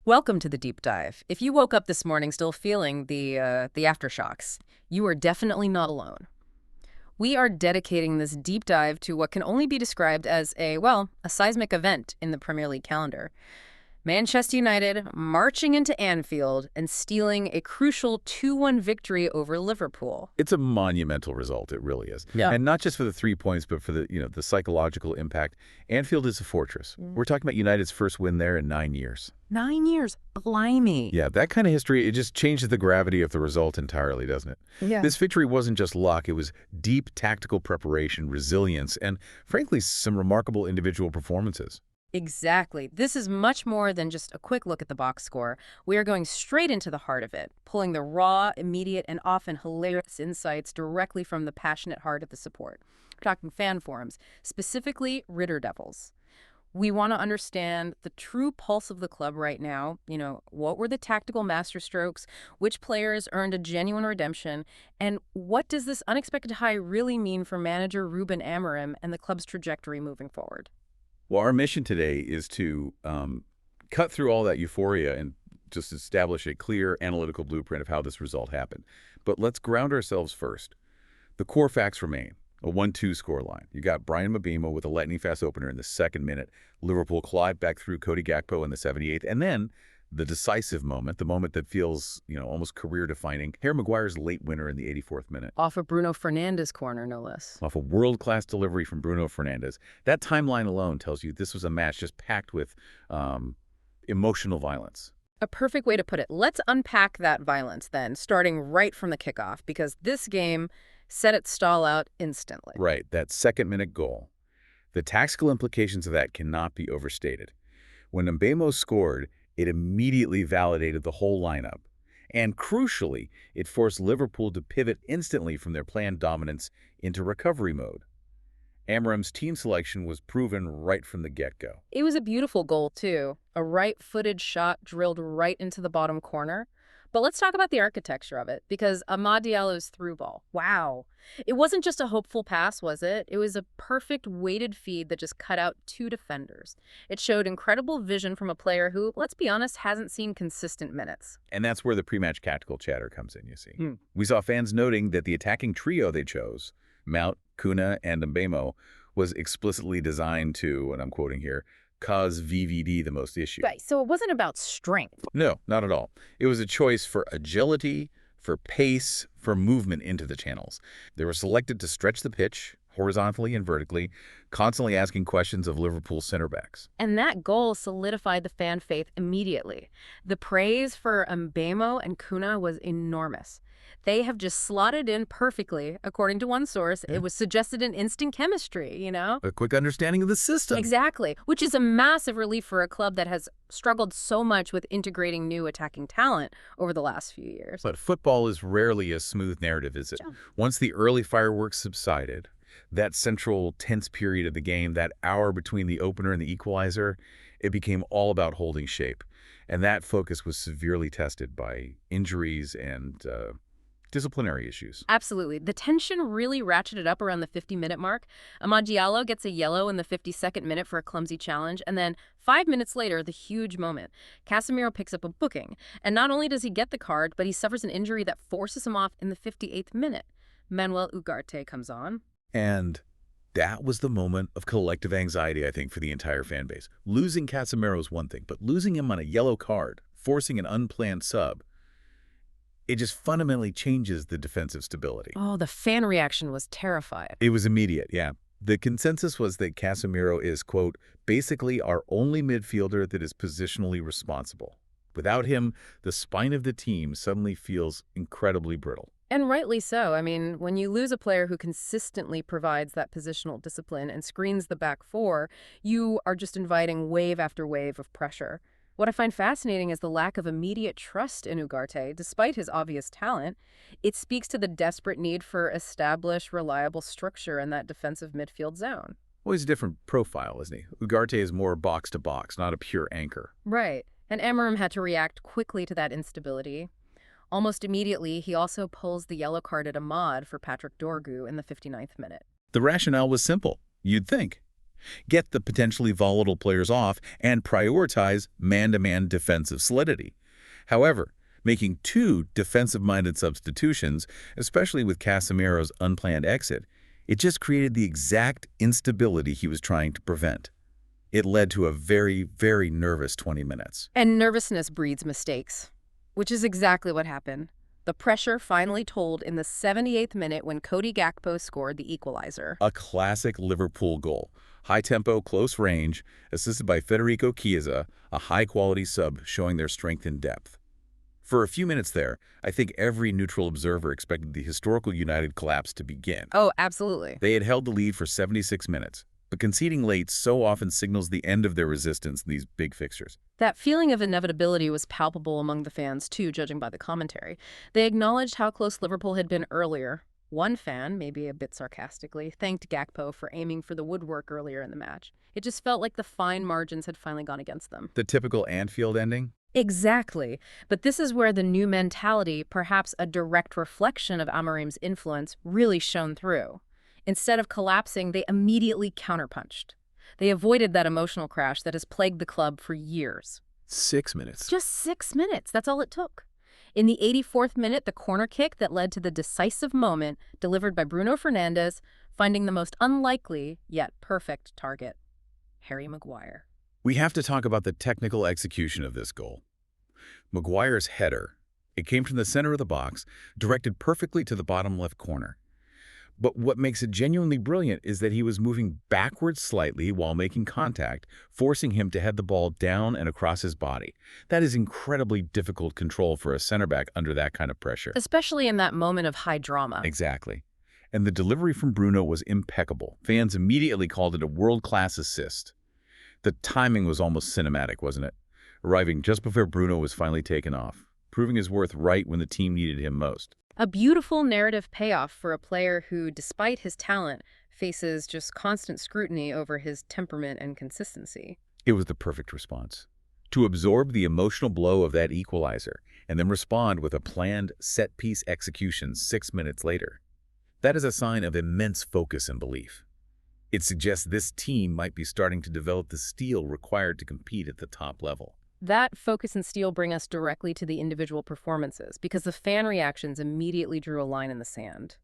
Welcome to the deep dive. If you woke up this morning still feeling the aftershocks, you are definitely not alone. We are dedicating this deep dive to what can only be described as a seismic event in the Premier League calendar. Manchester United marching into Anfield and stealing a crucial 2-1 victory over Liverpool. It's a monumental result, it really is. Yeah. And not just for the 3 points, but for the psychological impact. Anfield is a fortress. We're talking about United's first win there in 9 years. 9 years? Blimey. Yeah, that kind of history, it just changes the gravity of the result entirely, doesn't it? Yeah. This victory wasn't just luck, it was deep tactical preparation, resilience, and frankly, some remarkable individual performances. Exactly. This is much more than just a quick look at the box score. We are going straight into the heart of it, pulling the raw, immediate, and often hilarious insights directly from the passionate heart of the support. We're talking fan forums, specifically Ritter Devils. We want to understand the true pulse of the club right now. What were the tactical masterstrokes? Which players earned a genuine redemption? And what does this unexpected high really mean for manager Ruben Amorim and the club's trajectory moving forward? Well, our mission today is to cut through all that euphoria and just establish a clear analytical blueprint of how this result happened. But let's ground ourselves first. The core facts remain. A 1-2 scoreline. You got Brian Mbeumo with a lightning-fast opener in the 2nd minute. Liverpool clawed back through Cody Gakpo in the 78th. And then the decisive moment, the moment that feels, almost career-defining, Harry Maguire's late winner in the 84th minute. Off of Bruno Fernandes' corner, no less. Off a world-class delivery from Bruno Fernandes. That timeline alone tells you this was a match just packed with emotional violence. A perfect way to put it. Let's unpack that violence then, starting right from the kickoff, because this game set its stall out instantly. Right, that 2nd-minute goal. The tactical implications of that cannot be overstated. When Mbeumo scored, it immediately validated the whole lineup. And crucially, it forced Liverpool to pivot instantly from their planned dominance into recovery mode. Amorim's team selection was proven right from the get-go. It was a beautiful goal, too. A right-footed shot drilled right into the bottom corner. But let's talk about the architecture of it, because Amad Diallo's through ball. Wow. It wasn't just a hopeful pass, was it? It was a perfect weighted feed that just cut out 2 defenders. It showed incredible vision from a player who, let's be honest, hasn't seen consistent minutes. And that's where the pre-match tactical chatter comes in, you see. We saw fans noting that the attacking trio they chose, Mount, Cunha, and Mbeumo, was explicitly designed to, and I'm quoting here, cause VVD the most issue. Right, so it wasn't about strength. No, not at all. It was a choice for agility, for pace, for movement into the channels. They were selected to stretch the pitch, horizontally and vertically, constantly asking questions of Liverpool center backs. And that goal solidified the fan faith immediately. The praise for Mbeumo and Cunha was enormous. They have just slotted in perfectly. According to one source, it was suggested an instant chemistry, A quick understanding of the system. Exactly, which is a massive relief for a club that has struggled so much with integrating new attacking talent over the last few years. But football is rarely a smooth narrative, is it? Yeah. Once the early fireworks subsided, that central tense period of the game, that hour between the opener and the equalizer, it became all about holding shape. And that focus was severely tested by injuries and disciplinary issues. Absolutely. The tension really ratcheted up around the 50-minute mark. Amad Diallo gets a yellow in the 52nd minute for a clumsy challenge, and then 5 minutes later, the huge moment. Casemiro picks up a booking, and not only does he get the card, but he suffers an injury that forces him off in the 58th minute. Manuel Ugarte comes on. And that was the moment of collective anxiety, I think, for the entire fan base. Losing Casemiro is one thing, but losing him on a yellow card, forcing an unplanned sub, it just fundamentally changes the defensive stability. Oh, the fan reaction was terrified. It was immediate, yeah. The consensus was that Casemiro is, quote, basically our only midfielder that is positionally responsible. Without him, the spine of the team suddenly feels incredibly brittle. And rightly so. I mean, when you lose a player who consistently provides that positional discipline and screens the back four, you are just inviting wave after wave of pressure. What I find fascinating is the lack of immediate trust in Ugarte, despite his obvious talent. It speaks to the desperate need for established, reliable structure in that defensive midfield zone. Well, he's a different profile, isn't he? Ugarte is more box-to-box, not a pure anchor. Right. And Amorim had to react quickly to that instability. Almost immediately, he also pulls the yellow card at Amad for Patrick Dorgu in the 59th minute. The rationale was simple, you'd think. get the potentially volatile players off, and prioritize man-to-man defensive solidity. However, making two defensive-minded substitutions, especially with Casemiro's unplanned exit, it just created the exact instability he was trying to prevent. It led to a very, very nervous 20 minutes. And nervousness breeds mistakes, which is exactly what happened. The pressure finally told in the 78th minute when Cody Gakpo scored the equalizer. A classic Liverpool goal. High tempo, close range, assisted by Federico Chiesa, a high-quality sub showing their strength and depth. For a few minutes there, I think every neutral observer expected the historical United collapse to begin. Oh, absolutely. They had held the lead for 76 minutes, but conceding late so often signals the end of their resistance in these big fixtures. That feeling of inevitability was palpable among the fans, too, judging by the commentary. They acknowledged how close Liverpool had been earlier. One fan, maybe a bit sarcastically, thanked Gakpo for aiming for the woodwork earlier in the match. It just felt like the fine margins had finally gone against them. The typical Anfield ending? Exactly. But this is where the new mentality, perhaps a direct reflection of Amorim's influence, really shone through. Instead of collapsing, they immediately counterpunched. They avoided that emotional crash that has plagued the club for years. 6 minutes. Just 6 minutes. That's all it took. In the 84th minute, the corner kick that led to the decisive moment, delivered by Bruno Fernandes, finding the most unlikely yet perfect target, Harry Maguire. We have to talk about the technical execution of this goal. Maguire's header. It came from the center of the box, directed perfectly to the bottom left corner. But what makes it genuinely brilliant is that he was moving backwards slightly while making contact, forcing him to head the ball down and across his body. That is incredibly difficult control for a center back under that kind of pressure. Especially in that moment of high drama. Exactly. And the delivery from Bruno was impeccable. Fans immediately called it a world-class assist. The timing was almost cinematic, wasn't it? Arriving just before Bruno was finally taken off, proving his worth right when the team needed him most. A beautiful narrative payoff for a player who, despite his talent, faces just constant scrutiny over his temperament and consistency. It was the perfect response. To absorb the emotional blow of that equalizer and then respond with a planned set-piece execution 6 minutes later. That is a sign of immense focus and belief. It suggests this team might be starting to develop the steel required to compete at the top level. That focus and steel bring us directly to the individual performances, because the fan reactions immediately drew a line in the sand.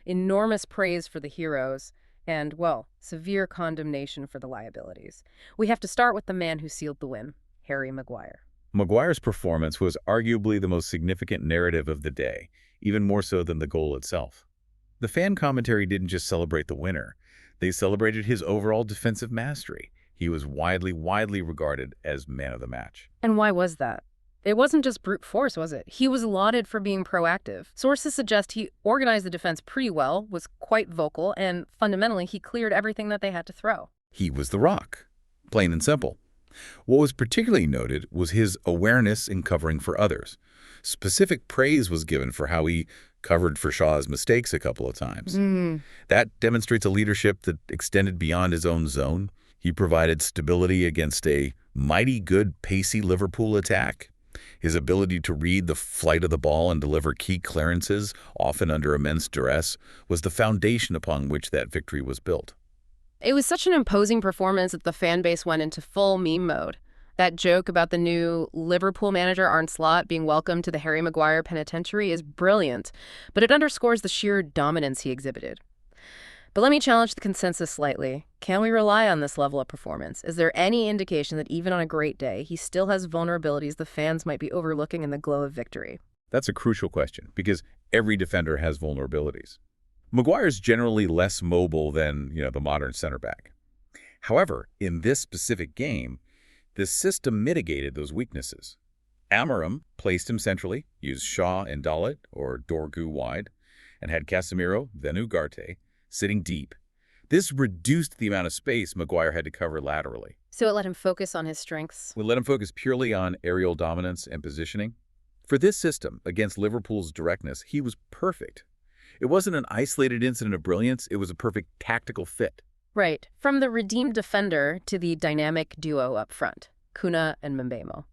Enormous praise for the heroes, and, well, severe condemnation for the liabilities. We have to start with the man who sealed the win, Harry Maguire. Maguire's performance was arguably the most significant narrative of the day, even more so than the goal itself. The fan commentary didn't just celebrate the winner. They celebrated his overall defensive mastery. He was widely regarded as man of the match. And why was that? It wasn't just brute force, was it? He was lauded for being proactive. Sources suggest he organized the defense pretty well, was quite vocal, and fundamentally he cleared everything that they had to throw. He was the rock, plain and simple. What was particularly noted was his awareness in covering for others. Specific praise was given for how he covered for Shaw's mistakes a couple of times. That demonstrates a leadership that extended beyond his own zone. He provided stability against a mighty good, pacey Liverpool attack. His ability to read the flight of the ball and deliver key clearances, often under immense duress, was the foundation upon which that victory was built. It was such an imposing performance that the fan base went into full meme mode. That joke about the new Liverpool manager Arne Slot being welcomed to the Harry Maguire penitentiary is brilliant, but it underscores the sheer dominance he exhibited. But let me challenge the consensus slightly. Can we rely on this level of performance? Is there any indication that even on a great day, he still has vulnerabilities the fans might be overlooking in the glow of victory? That's a crucial question, because every defender has vulnerabilities. Maguire's generally less mobile than, the modern center back. However, in this specific game, the system mitigated those weaknesses. Amorim placed him centrally, used Shaw and Dijk, or Dorgu wide, and had Casemiro, then Ugarte, sitting deep. This reduced the amount of space Maguire had to cover laterally. So it let him focus on his strengths? We let him focus purely on aerial dominance and positioning. For this system, against Liverpool's directness, he was perfect. It wasn't an isolated incident of brilliance, it was a perfect tactical fit. Right. From the redeemed defender to the dynamic duo up front, Cunha and Mbeumo.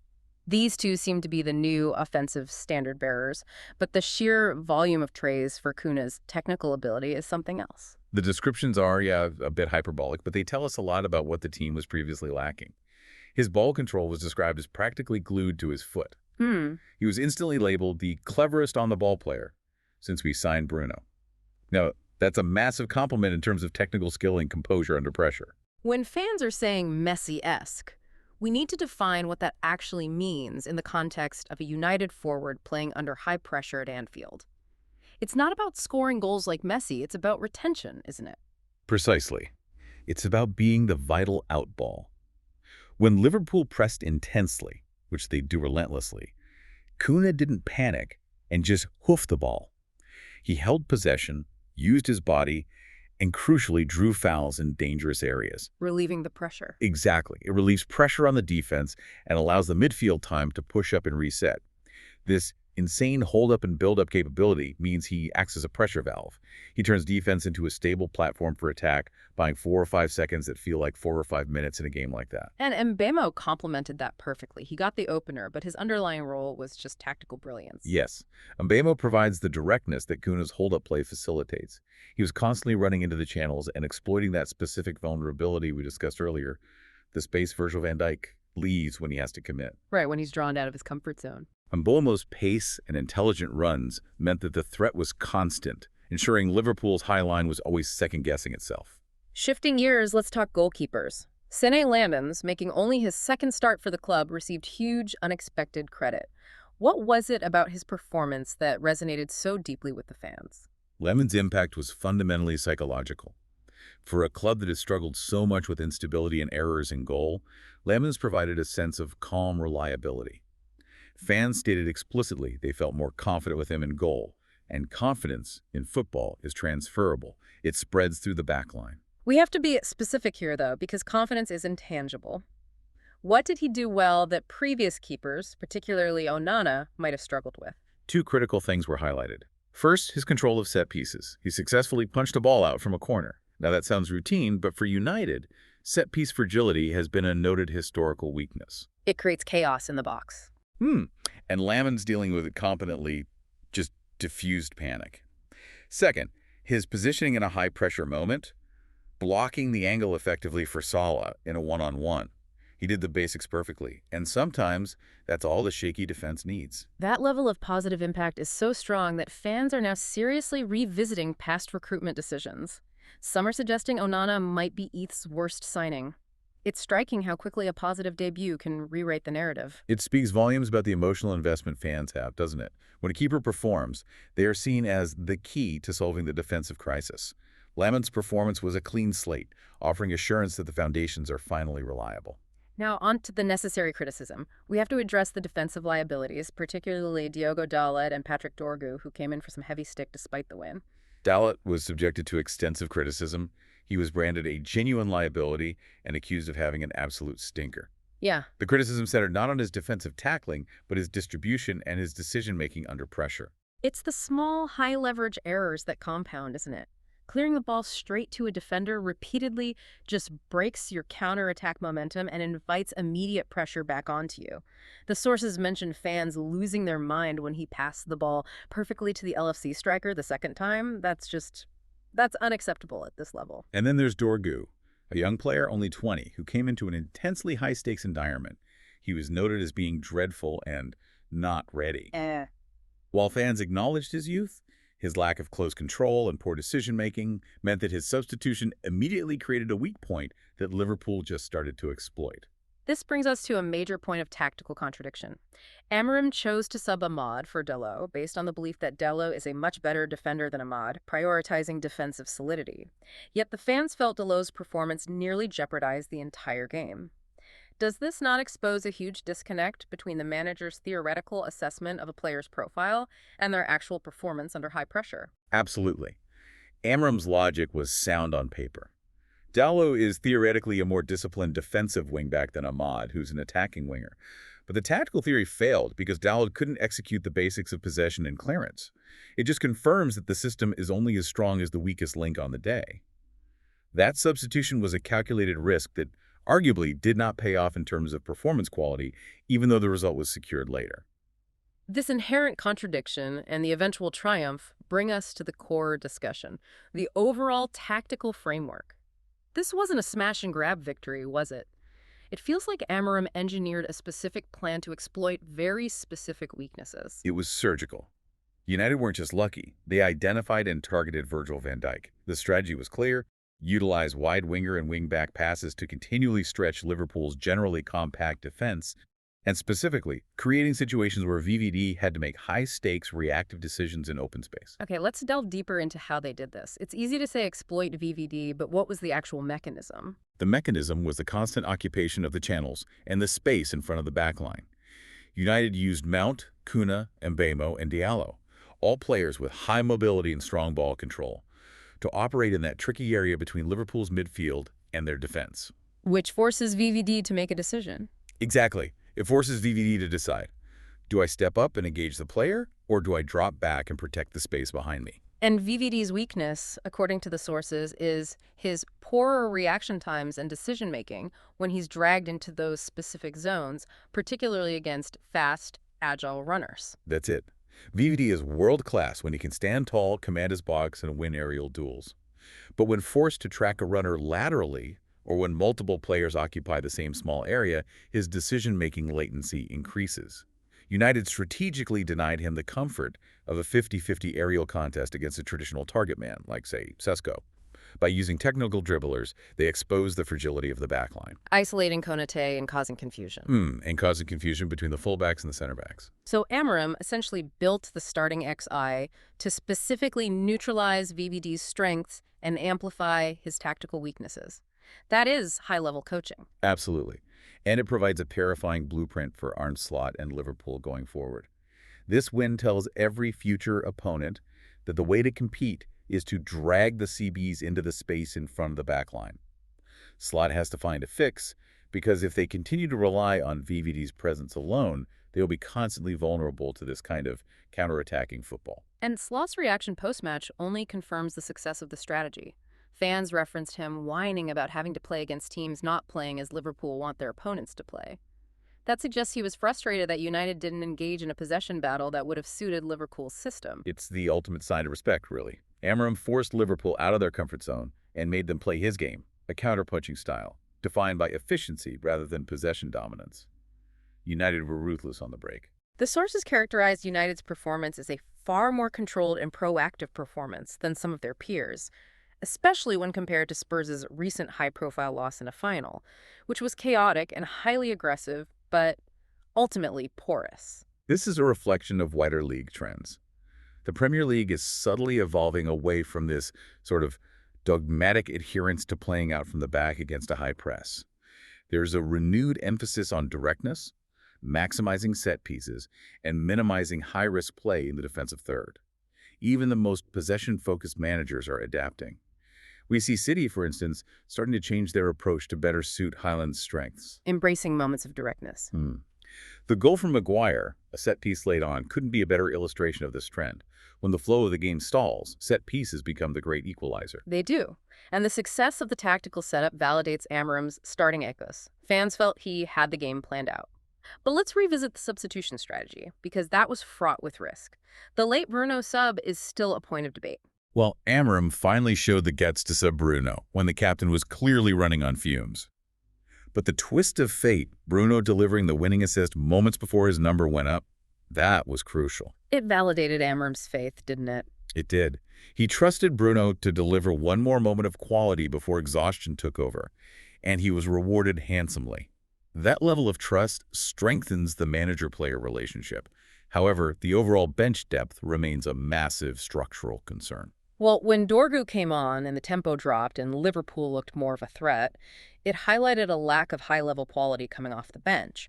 These two seem to be the new offensive standard bearers, but the sheer volume of praise for Cunha's technical ability is something else. The descriptions are, yeah, a bit hyperbolic, but they tell us a lot about what the team was previously lacking. His ball control was described as practically glued to his foot. Hmm. He was instantly labeled the cleverest on-the-ball player since we signed Bruno. Now, that's a massive compliment in terms of technical skill and composure under pressure. When fans are saying Messi-esque, we need to define what that actually means in the context of a United forward playing under high pressure at Anfield. It's not about scoring goals like Messi, it's about retention, isn't it? Precisely. It's about being the vital outball. When Liverpool pressed intensely, which they do relentlessly, Cunha didn't panic and just hoofed the ball. He held possession, used his body, and crucially drew fouls in dangerous areas. Relieving the pressure. Exactly. It relieves pressure on the defense and allows the midfield time to push up and reset. This insane hold-up and build-up capability means he acts as a pressure valve. He turns defense into a stable platform for attack, buying 4 or 5 seconds that feel like 4 or 5 minutes in a game like that. And Mbeumo complemented that perfectly. He got the opener, but his underlying role was just tactical brilliance. Yes, Mbeumo provides the directness that Cunha's hold-up play facilitates. He was constantly running into the channels and exploiting that specific vulnerability we discussed earlier. The space Virgil van Dijk leaves when he has to commit. Right, when he's drawn out of his comfort zone. Mbeumo's pace and intelligent runs meant that the threat was constant, ensuring Liverpool's high line was always second-guessing itself. Shifting gears, let's talk goalkeepers. Sene Lammens, making only his second start for the club, received huge, unexpected credit. What was it about his performance that resonated so deeply with the fans? Lammens' impact was fundamentally psychological. For a club that has struggled so much with instability and errors in goal, Lammens provided a sense of calm reliability. Fans stated explicitly they felt more confident with him in goal, and confidence in football is transferable. It spreads through the backline. We have to be specific here, though, because confidence is intangible. What did he do well that previous keepers, particularly Onana, might have struggled with? 2 critical things were highlighted. First, his control of set pieces. He successfully punched a ball out from a corner. Now that sounds routine, but for United, set-piece fragility has been a noted historical weakness. It creates chaos in the box. And Lammens dealing with it competently just diffused panic. Second, his positioning in a high-pressure moment, blocking the angle effectively for Salah in a one-on-one. He did the basics perfectly, and sometimes that's all the shaky defense needs. That level of positive impact is so strong that fans are now seriously revisiting past recruitment decisions. Some are suggesting Onana might be ETH's worst signing. It's striking how quickly a positive debut can rewrite the narrative. It speaks volumes about the emotional investment fans have, doesn't it? When a keeper performs, they are seen as the key to solving the defensive crisis. Lammens' performance was a clean slate, offering assurance that the foundations are finally reliable. Now, on to the necessary criticism. We have to address the defensive liabilities, particularly Diogo Dalot and Patrick Dorgu, who came in for some heavy stick despite the win. Dalot was subjected to extensive criticism. He was branded a genuine liability and accused of having an absolute stinker. Yeah. The criticism centered not on his defensive tackling, but his distribution and his decision-making under pressure. It's the small, high-leverage errors that compound, isn't it? Clearing the ball straight to a defender repeatedly just breaks your counterattack momentum and invites immediate pressure back onto you. The sources mentioned fans losing their mind when he passed the ball perfectly to the LFC striker the second time. That's unacceptable at this level. And then there's Dorgu, a young player, only 20, who came into an intensely high-stakes environment. He was noted as being dreadful and not ready. While fans acknowledged his youth, his lack of close control and poor decision-making meant that his substitution immediately created a weak point that Liverpool just started to exploit. This brings us to a major point of tactical contradiction. Amorim chose to sub Ahmad for Dalot based on the belief that Dalot is a much better defender than Ahmad, prioritizing defensive solidity. Yet the fans felt Dalot's performance nearly jeopardized the entire game. Does this not expose a huge disconnect between the manager's theoretical assessment of a player's profile and their actual performance under high pressure? Absolutely. Amorim's logic was sound on paper. Dalot is theoretically a more disciplined defensive wingback than Ahmad, who's an attacking winger. But the tactical theory failed because Dalot couldn't execute the basics of possession and clearance. It just confirms that the system is only as strong as the weakest link on the day. That substitution was a calculated risk that arguably did not pay off in terms of performance quality, even though the result was secured later. This inherent contradiction and the eventual triumph bring us to the core discussion, the overall tactical framework. This wasn't a smash and grab victory, was it? It feels like Amorim engineered a specific plan to exploit very specific weaknesses. It was surgical. United weren't just lucky. They identified and targeted Virgil van Dijk. The strategy was clear: utilize wide winger and wing-back passes to continually stretch Liverpool's generally compact defense, and specifically, creating situations where VVD had to make high-stakes reactive decisions in open space. Okay, let's delve deeper into how they did this. It's easy to say exploit VVD, but what was the actual mechanism? The mechanism was the constant occupation of the channels and the space in front of the backline. United used Mount, Cunha, Mbeumo, and Diallo, all players with high mobility and strong ball control, to operate in that tricky area between Liverpool's midfield and their defense. Which forces VVD to make a decision. Exactly. It forces VVD to decide, do I step up and engage the player, or do I drop back and protect the space behind me? And VVD's weakness, according to the sources, is his poorer reaction times and decision-making when he's dragged into those specific zones, particularly against fast, agile runners. That's it. VVD is world-class when he can stand tall, command his box, and win aerial duels. But when forced to track a runner laterally, or when multiple players occupy the same small area, his decision-making latency increases. United strategically denied him the comfort of a 50-50 aerial contest against a traditional target man, like, say, Sesko. By using technical dribblers, they exposed the fragility of the backline. Isolating Konate and causing confusion. And causing confusion between the fullbacks and the center backs. So Amorim essentially built the starting XI to specifically neutralize VVD's strengths and amplify his tactical weaknesses. That is high-level coaching. Absolutely. And it provides a terrifying blueprint for Arne Slot and Liverpool going forward. This win tells every future opponent that the way to compete is to drag the CBs into the space in front of the back line. Slot has to find a fix, because if they continue to rely on VVD's presence alone, they will be constantly vulnerable to this kind of counterattacking football. And Slot's reaction post-match only confirms the success of the strategy. Fans referenced him whining about having to play against teams not playing as Liverpool want their opponents to play. That suggests he was frustrated that United didn't engage in a possession battle that would have suited Liverpool's system. It's the ultimate sign of respect, really. Amorim forced Liverpool out of their comfort zone and made them play his game, a counter-punching style, defined by efficiency rather than possession dominance. United were ruthless on the break. The sources characterized United's performance as a far more controlled and proactive performance than some of their peers, especially when compared to Spurs' recent high-profile loss in a final, which was chaotic and highly aggressive, but ultimately porous. This is a reflection of wider league trends. The Premier League is subtly evolving away from this sort of dogmatic adherence to playing out from the back against a high press. There's a renewed emphasis on directness, maximizing set pieces, and minimizing high-risk play in the defensive third. Even the most possession-focused managers are adapting. We see City, for instance, starting to change their approach to better suit Haaland's strengths. Embracing moments of directness. The goal from Maguire, a set piece laid on, couldn't be a better illustration of this trend. When the flow of the game stalls, set pieces become the great equalizer. They do. And the success of the tactical setup validates Amorim's starting ethos. Fans felt he had the game planned out. But let's revisit the substitution strategy, because that was fraught with risk. The late Bruno sub is still a point of debate. Well, Amorim finally showed the guts to sub Bruno when the captain was clearly running on fumes. But the twist of fate, Bruno delivering the winning assist moments before his number went up, that was crucial. It validated Amorim's faith, didn't it? It did. He trusted Bruno to deliver one more moment of quality before exhaustion took over, and he was rewarded handsomely. That level of trust strengthens the manager-player relationship. However, the overall bench depth remains a massive structural concern. Well, when Dorgu came on and the tempo dropped and Liverpool looked more of a threat, it highlighted a lack of high-level quality coming off the bench.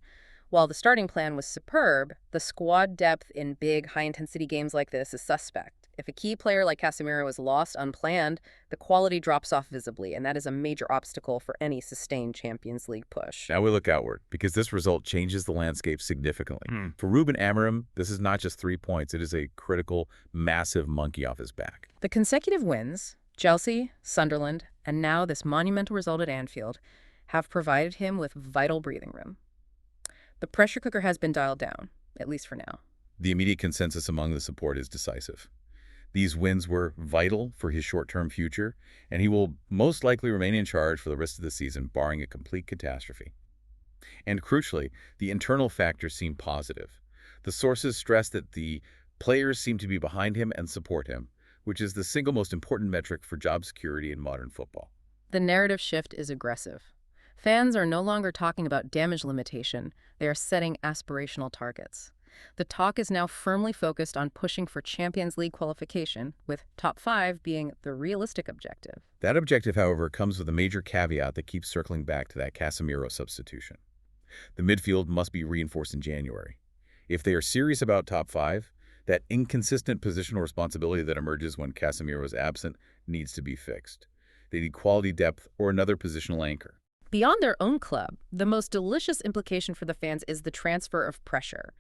While the starting plan was superb, the squad depth in big, high-intensity games like this is suspect. If a key player like Casemiro is lost unplanned, the quality drops off visibly, and that is a major obstacle for any sustained Champions League push. Now we look outward, because this result changes the landscape significantly. For Ruben Amorim, this is not just 3 points. It is a critical, massive monkey off his back. The consecutive wins, Chelsea, Sunderland, and now this monumental result at Anfield, have provided him with vital breathing room. The pressure cooker has been dialed down, at least for now. The immediate consensus among the support is decisive. These wins were vital for his short-term future, and he will most likely remain in charge for the rest of the season, barring a complete catastrophe. And crucially, the internal factors seem positive. The sources stress that the players seem to be behind him and support him, which is the single most important metric for job security in modern football. The narrative shift is aggressive. Fans are no longer talking about damage limitation, they are setting aspirational targets. The talk is now firmly focused on pushing for Champions League qualification, with top 5 being the realistic objective. That objective, however, comes with a major caveat that keeps circling back to that Casemiro substitution. The midfield must be reinforced in January. If they are serious about top 5, that inconsistent positional responsibility that emerges when Casemiro is absent needs to be fixed. They need quality depth or another positional anchor. Beyond their own club, the most delicious implication for the fans is the transfer of pressure.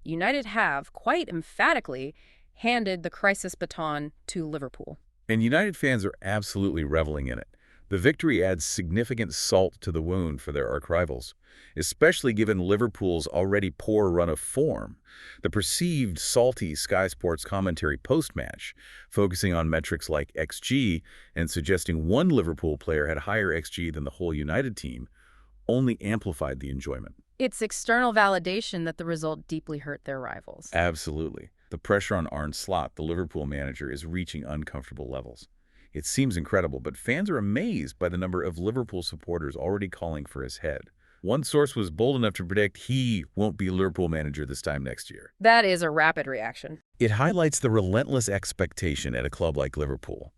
United have, quite emphatically, handed the crisis baton to Liverpool. And United fans are absolutely reveling in it. The victory adds significant salt to the wound for their archrivals, especially given Liverpool's already poor run of form. The perceived salty Sky Sports commentary post-match, focusing on metrics like XG and suggesting one Liverpool player had higher XG than the whole United team, only amplified the enjoyment. It's external validation that the result deeply hurt their rivals. Absolutely. The pressure on Arne Slot, the Liverpool manager, is reaching uncomfortable levels. It seems incredible, but fans are amazed by the number of Liverpool supporters already calling for his head. One source was bold enough to predict he won't be Liverpool manager this time next year. That is a rapid reaction. It highlights the relentless expectation at a club like Liverpool.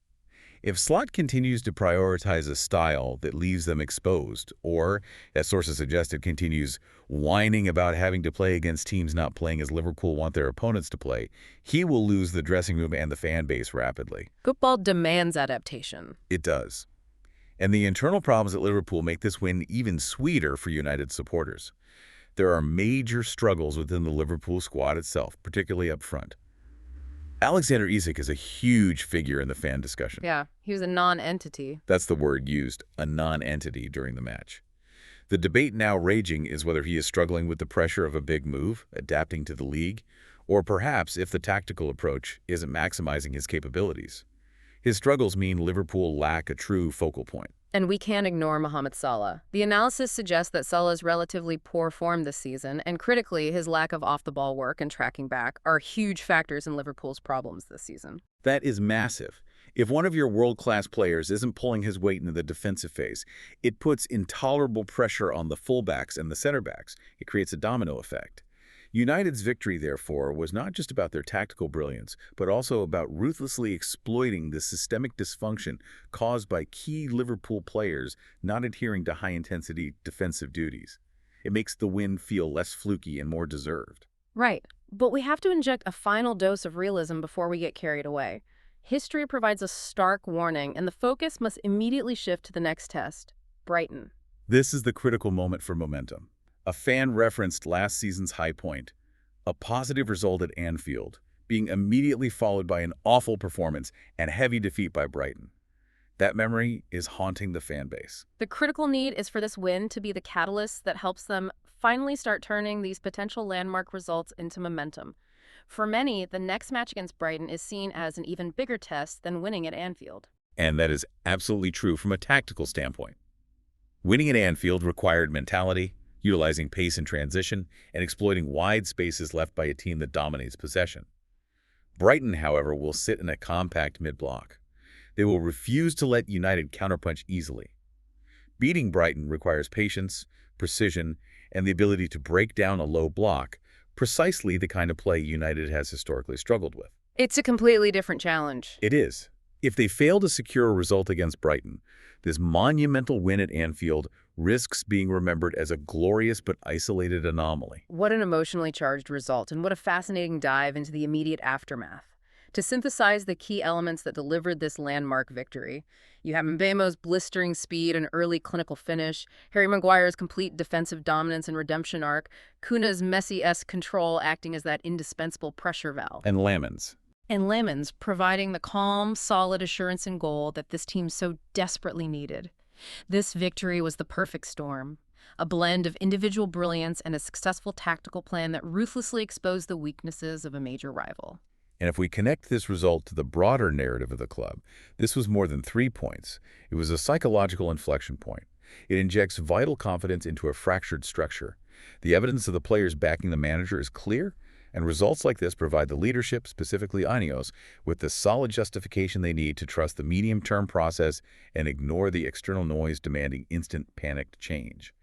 If Slot continues to prioritize a style that leaves them exposed, or, as sources suggested, continues whining about having to play against teams not playing as Liverpool want their opponents to play, he will lose the dressing room and the fan base rapidly. Football demands adaptation. It does. And the internal problems at Liverpool make this win even sweeter for United supporters. There are major struggles within the Liverpool squad itself, particularly up front. Alexander Isak is a huge figure in the fan discussion. Yeah, he was a non-entity. That's the word used, a non-entity, during the match. The debate now raging is whether he is struggling with the pressure of a big move, adapting to the league, or perhaps if the tactical approach isn't maximizing his capabilities. His struggles mean Liverpool lack a true focal point. And we can't ignore Mohamed Salah. The analysis suggests that Salah's relatively poor form this season, and critically, his lack of off-the-ball work and tracking back, are huge factors in Liverpool's problems this season. That is massive. If one of your world-class players isn't pulling his weight into the defensive phase, it puts intolerable pressure on the fullbacks and the center backs. It creates a domino effect. United's victory, therefore, was not just about their tactical brilliance, but also about ruthlessly exploiting the systemic dysfunction caused by key Liverpool players not adhering to high-intensity defensive duties. It makes the win feel less fluky and more deserved. Right, but we have to inject a final dose of realism before we get carried away. History provides a stark warning, and the focus must immediately shift to the next test, Brighton. This is the critical moment for momentum. A fan referenced last season's high point, a positive result at Anfield, being immediately followed by an awful performance and heavy defeat by Brighton. That memory is haunting the fan base. The critical need is for this win to be the catalyst that helps them finally start turning these potential landmark results into momentum. For many, the next match against Brighton is seen as an even bigger test than winning at Anfield. And that is absolutely true from a tactical standpoint. Winning at Anfield required mentality, utilizing pace in transition, and exploiting wide spaces left by a team that dominates possession. Brighton, however, will sit in a compact mid-block. They will refuse to let United counterpunch easily. Beating Brighton requires patience, precision, and the ability to break down a low block, precisely the kind of play United has historically struggled with. It's a completely different challenge. It is. If they fail to secure a result against Brighton, this monumental win at Anfield risks being remembered as a glorious but isolated anomaly. What an emotionally charged result, and what a fascinating dive into the immediate aftermath. To synthesize the key elements that delivered this landmark victory, you have Mbeumo's blistering speed and early clinical finish, Harry Maguire's complete defensive dominance and redemption arc, Cunha's Messi-esque control acting as that indispensable pressure valve. And Lemons providing the calm, solid assurance in goal that this team so desperately needed. This victory was the perfect storm. a blend of individual brilliance and a successful tactical plan that ruthlessly exposed the weaknesses of a major rival. And if we connect this result to the broader narrative of the club, this was more than 3 points. It was a psychological inflection point. It injects vital confidence into a fractured structure. The evidence of the players backing the manager is clear, and results like this provide the leadership, specifically Ineos, with the solid justification they need to trust the medium-term process and ignore the external noise demanding instant panicked change.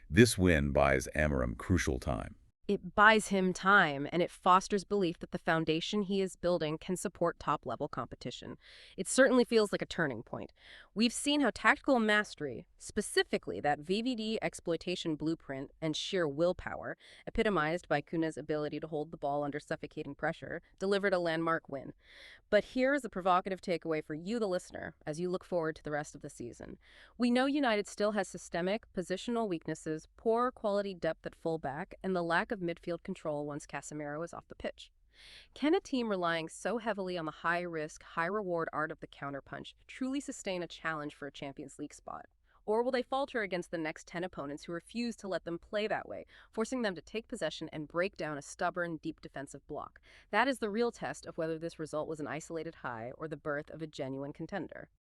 This win buys Amorim crucial time. It buys him time, and it fosters belief that the foundation he is building can support top-level competition. It certainly feels like a turning point. We've seen how tactical mastery, specifically that VVD exploitation blueprint and sheer willpower, epitomized by Cunha's ability to hold the ball under suffocating pressure, delivered a landmark win. But here is a provocative takeaway for you, the listener, as you look forward to the rest of the season. We know United still has systemic, positional weaknesses, poor quality depth at fullback, and the lack of midfield control once Casemiro is off the pitch. Can a team relying so heavily on the high-risk, high-reward art of the counterpunch truly sustain a challenge for a Champions League spot? Or will they falter against the next 10 opponents who refuse to let them play that way, forcing them to take possession and break down a stubborn, deep defensive block? That is the real test of whether this result was an isolated high or the birth of a genuine contender.